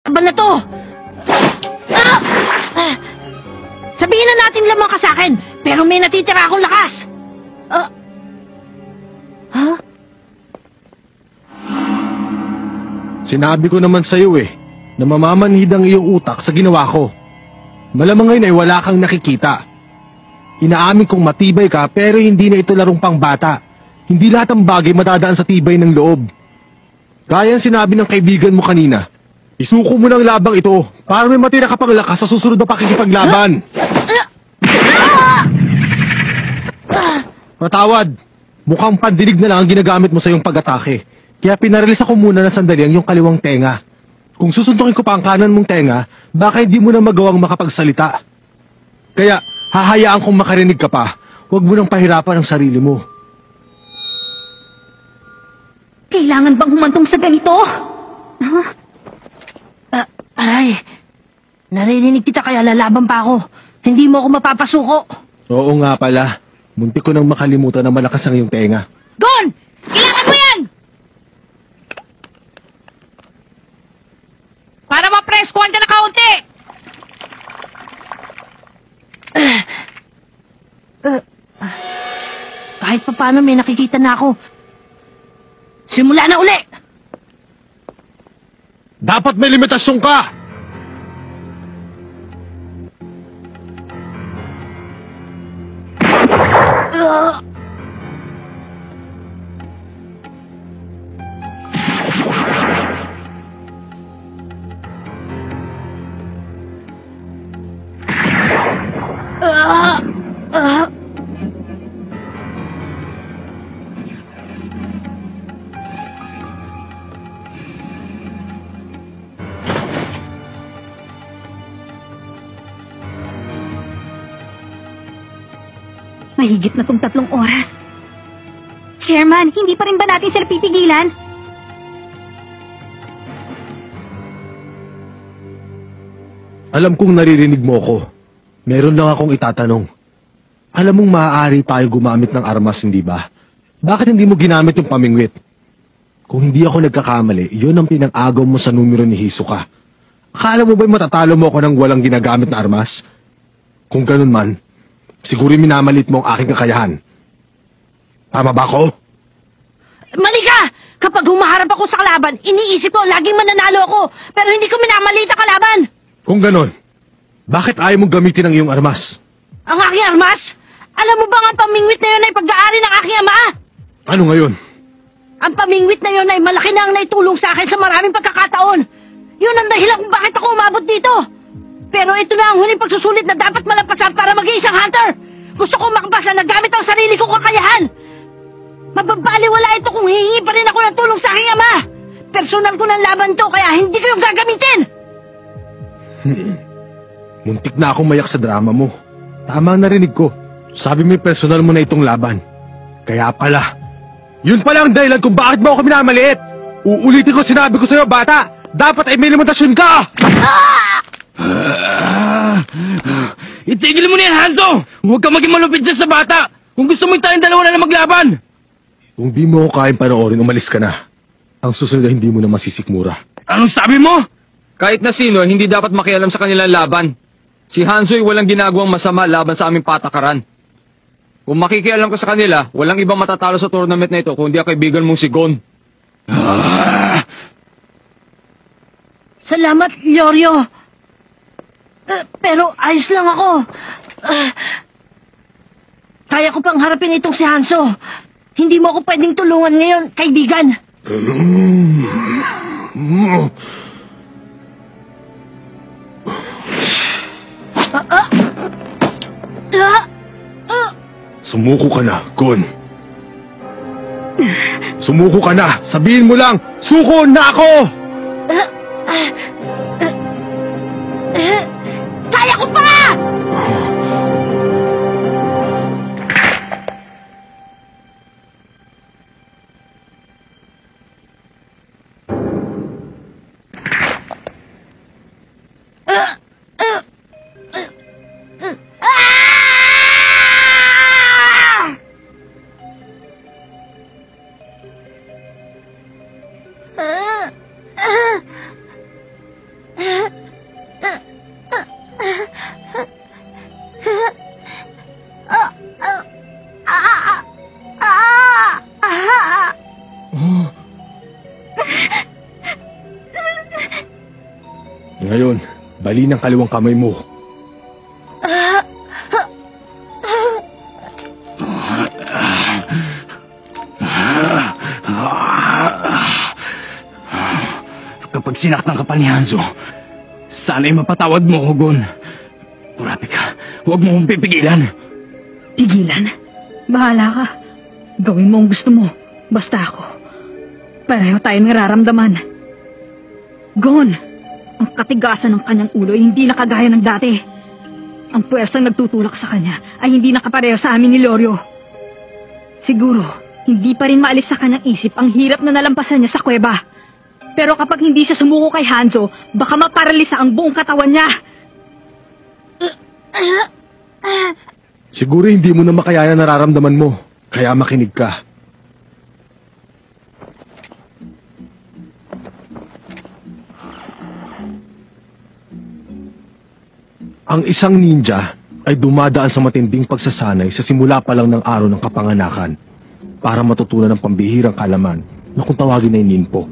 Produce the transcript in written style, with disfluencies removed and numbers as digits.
Ba na to? Sabihin na natin lamang ka sa akin, pero may natitira akong lakas. Sinabi ko naman sa'yo na mamamanhid ang iyong utak sa ginawa ko. Malamang ngayon ay wala kang nakikita. Inaamin kong matibay ka pero hindi na ito larong pangbata. Hindi lahat ng bagay matadaan sa tibay ng loob. Gaya ang sinabi ng kaibigan mo kanina, isuko mo ng labang ito para may matira ka pang lakas sa susunod na pakikipaglaban. Matawad, mukhang pandinig na lang ang ginagamit mo sa iyong pag-atake. Kaya pinaralis ako muna na sandali ang iyong kaliwang tenga. Kung susuntukin ko pa ang kanan mong tenga, baka hindi mo na magawang makapagsalita. Kaya, hahayaan kong makarinig ka pa. Huwag mo nang pahirapan ang sarili mo. Kailangan bang humantong sa ganito? Aray, naririnig kita kaya lalaban pa ako. Hindi mo ako mapapasuko. Oo nga pala. Muntik ko nang makalimutan na malakas ang iyong tenga. Gon! Kailangan mo yan! Para ma-press-kuhan ka na kaunti! Kahit pa paano may nakikita na ako. Simula na uli! Dapat may limitasyon ka! Mahigit na tong 3 oras. Chairman, hindi pa rin ba natin sila pipigilan? Alam kong naririnig mo ko. Meron lang akong itatanong. Alam mong maaari tayo gumamit ng armas, hindi ba? Bakit hindi mo ginamit yung pamingwit? Kung hindi ako nagkakamali, yun ang pinang-agaw mo sa numero ni Hisoka. Akala mo ba'y matatalo mo ako ng walang ginagamit na armas? Kung ganun man, siguro minamalit mo ang aking kakayahan. Tama ba ako? Mali ka! Kapag humaharap ako sa kalaban, iniisip ko laging mananalo ako, pero hindi ko minamalit ang kalaban! Kung ganon, bakit ayaw mong gamitin ang iyong armas? Ang aking armas? Alam mo ba ang pamingwit na yun ay pag-aari ng aking ama? Ano ngayon? Ang pamingwit na yun ay malaki na ang naitulong sa akin sa maraming pagkakataon. Yun ang dahilan kung bakit ako umabot dito. Pero ito na ang huling pagsusulit na dapat malampasan para maging isang hunter. Gusto ko makabasa na gamit ang sarili kong kakayahan. Mababaliwala ito kung hihingi pa rin ako ng tulong sa aking ama. Personal ko ng laban to kaya hindi ko yung gagamitin. Muntik na akong mayak sa drama mo. Tama ang narinig ko. Sabi mo yung personal mo na itong laban. Kaya pala. Yun pala ang dahilan kung bakit mo ako minamaliit. Uulitin ko sinabi ko sa'yo, bata. Dapat ay may limitasyon ka! Itigil mo na yan, Hanzo! Huwag kang maging malupit dyan sa bata! Kung gusto mo tayong dalawa na maglaban! Kung di mo ako kayang panoorin, umalis ka na. Ang susunod na hindi mo na masisikmura. Anong sabi mo? Kahit na sino, hindi dapat makialam sa kanilang laban. Si Hanzo'y walang ginagawang masama laban sa aming patakaran. Kung makikialam ka sa kanila, walang ibang matatalo sa tournament na ito kundi ang kaibigan mong si Gon. Salamat, Lyoryo. Pero ayos lang ako. Kaya ko pang harapin itong si Hanzo. Hindi mo ako pwedeng tulungan ngayon, kaibigan. Sumuko ka na, Gon. Sumuko ka na. Sabihin mo lang, suko na ako! Kaya ko pa! Oh. Ngayon, bali ng kaliwang kamay mo. Kapag sinaktan ka pa ni Hanzo, sana'y mapatawad mo ako, Gon. Kurate ka, huwag mo akong pipigilan. Tigilan? Bahala ka. Gawin mo ang gusto mo. Basta ako. Pareho tayong nararamdaman. Gon, ang katigasan ng kanyang ulo ay hindi na kagaya ng dati. Ang puwersang nagtutulak sa kanya ay hindi nakapareho sa amin ni Lorio. Siguro, hindi pa rin maalis sa kanyang isip ang hirap na nalampasan niya sa kuweba. Pero kapag hindi siya sumuko kay Hanzo, baka maparalisa ang buong katawan niya. Siguro hindi mo na makaya na nararamdaman mo, kaya makinig ka. Ang isang ninja ay dumadaan sa matinding pagsasanay sa simula pa lang ng araw ng kapanganakan para matutunan ng pambihirang kalaman na kung tawagin ay ninpo.